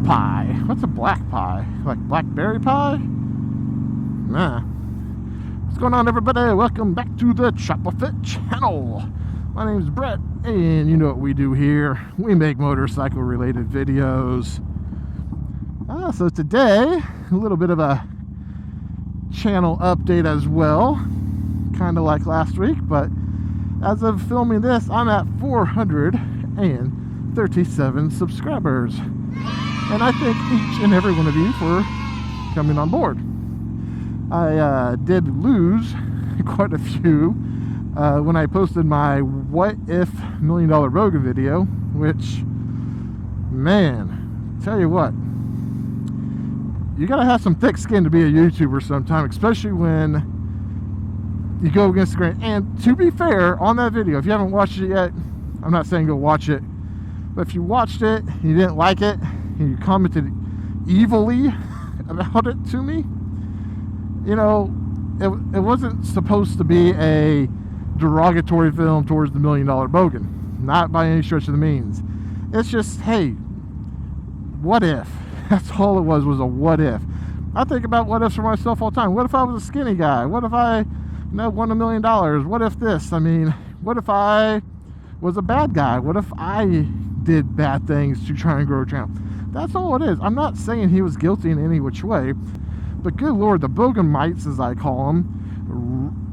pie. What's a black pie? Like blackberry pie? Nah. What's going on, everybody? Welcome back to the Chopper Fit channel. My name is Brett, and you know what we do here. We make motorcycle related videos. So today, a little bit of a channel update as well, kind of like last week, but as of filming this, I'm at 437 subscribers, and I thank each and every one of you for coming on board. I did lose quite a few when I posted my what if $1 million Rogan video, which, man, tell you what, you gotta have some thick skin to be a YouTuber sometime, especially when you go against the grain. And to be fair, on that video, if you haven't watched it yet, I'm not saying go watch it, but if you watched it and you didn't like it and you commented evilly about it to me, you know, it wasn't supposed to be a derogatory film towards the $1 million bogan, not by any stretch of the means. It's just, hey, what if? That's all it was a what if. I think about what ifs for myself all the time. What if I was a skinny guy? What if I won $1 million? What if this? I mean, what if I was a bad guy? What if I did bad things to try and grow a channel? That's all it is. I'm not saying he was guilty in any which way, but good Lord, the bogan mites, as I call them,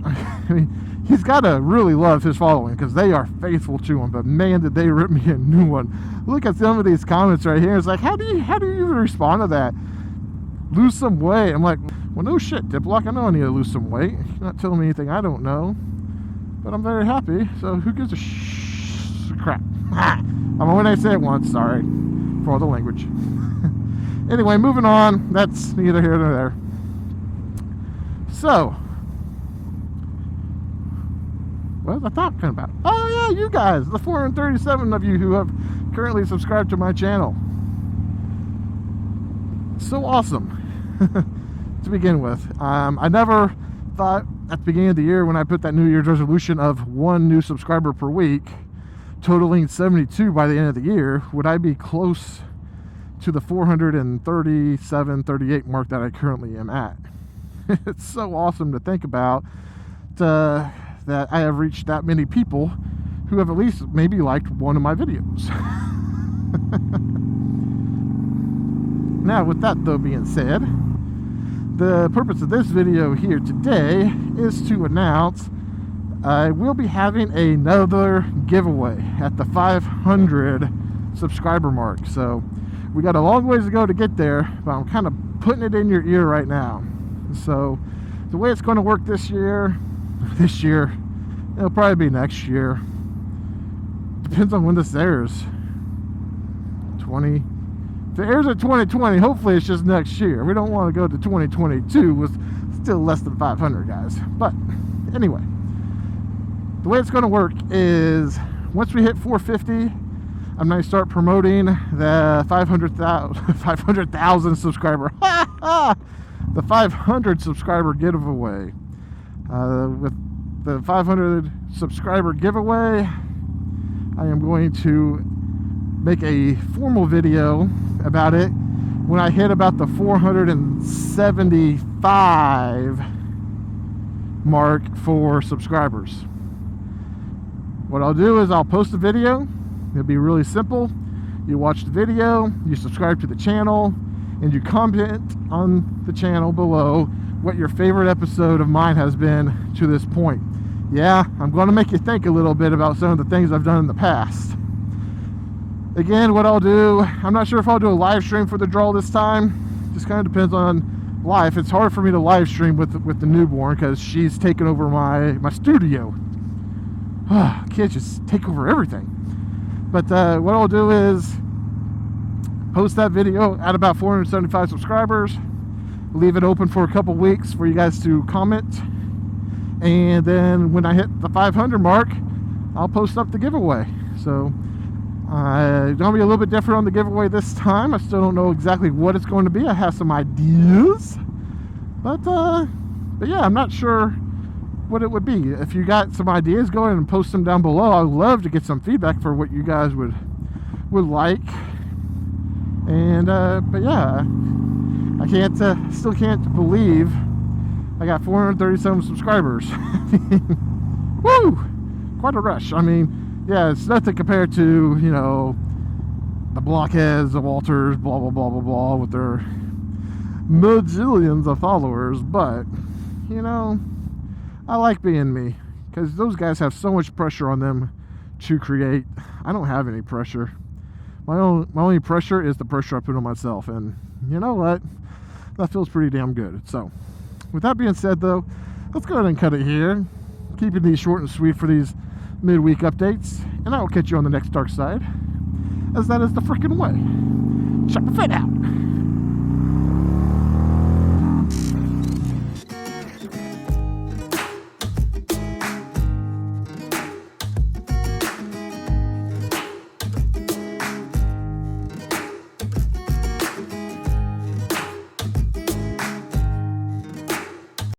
I mean, he's got to really love his following, because they are faithful to him. But man, did they rip me a new one. Look at some of these comments right here. It's like, how do you even respond to that? Lose some weight. I'm like, well, no shit, Diplock. I know I need to lose some weight. You're not telling me anything I don't know. But I'm very happy. So who gives a crap? I'm when I say it once. Sorry for all the language. Anyway, moving on. That's neither here nor there. So, what was I talking about? Oh yeah, you guys, the 437 of you who have currently subscribed to my channel. So awesome. To begin with, I never thought at the beginning of the year, when I put that New Year's resolution of 1 new subscriber per week, totaling 72 by the end of the year, would I be close to the 437, 38 mark that I currently am at. It's so awesome to think about that I have reached that many people who have at least maybe liked one of my videos. Now, with that though being said, the purpose of this video here today is to announce I will be having another giveaway at the 500 subscriber mark. So we got a long ways to go to get there, but I'm kind of putting it in your ear right now. So the way it's going to work this year, it'll probably be next year. Depends on when this airs. If it airs in 2020, hopefully it's just next year. We don't want to go to 2022 with still less than 500 guys. But anyway, the way it's going to work is once we hit 450, I'm going to start promoting the 500,000 subscriber. The 500 subscriber giveaway. With the 500 subscriber giveaway, I am going to make a formal video about it when I hit about the 475 mark for subscribers. What I'll do is I'll post a video. It'll be really simple. You watch the video, you subscribe to the channel, and you comment on the channel below what your favorite episode of mine has been to this point. Yeah, I'm going to make you think a little bit about some of the things I've done in the past. Again, what I'll do, I'm not sure if I'll do a live stream for the draw this time. Just kind of depends on life. It's hard for me to live stream with the newborn because she's taken over my studio. Kids just take over everything. But what I'll do is post that video at about 475 subscribers, leave it open for a couple weeks for you guys to comment, and then when I hit the 500 mark, I'll post up the giveaway. So it's going to be a little bit different on the giveaway this time. I still don't know exactly what it's going to be. I have some ideas, but yeah, I'm not sure what it would be. If you got some ideas, go ahead and post them down below. I'd love to get some feedback for what you guys would like. And but yeah, I can't still can't believe I got 437 subscribers. Woo! Quite a rush. I mean, yeah, it's nothing compared to, you know, the blockheads, the Walters, blah blah blah blah blah, with their majillions of followers. But you know, I like being me, because those guys have so much pressure on them to create. I don't have any pressure. My only pressure is the pressure I put on myself, and you know what? That feels pretty damn good. So, with that being said, though, let's go ahead and cut it here. Keeping these short and sweet for these midweek updates, and I will catch you on the next dark side, as that is the freaking way. Check the fit out.